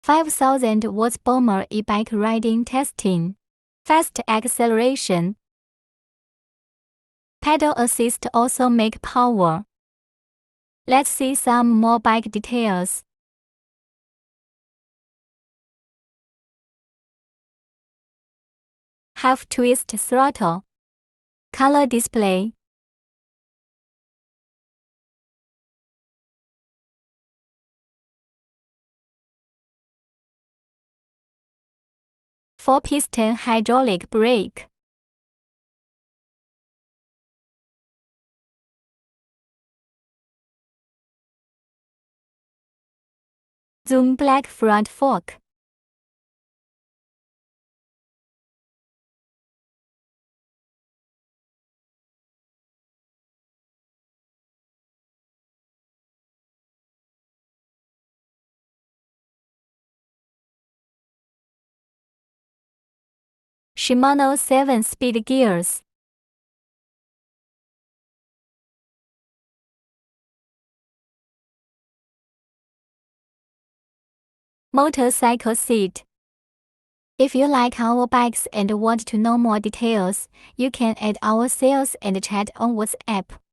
5,000 watts bomber e-bike riding testing. Fast acceleration. Pedal assist also make power. Let's see some more bike details. Half twist throttle. Color display. Four-piston hydraulic brake. Zoom black front fork. Shimano 7-speed gears. Motorcycle seat. If you like our bikes and want to know more details, you can add our sales and chat on WhatsApp.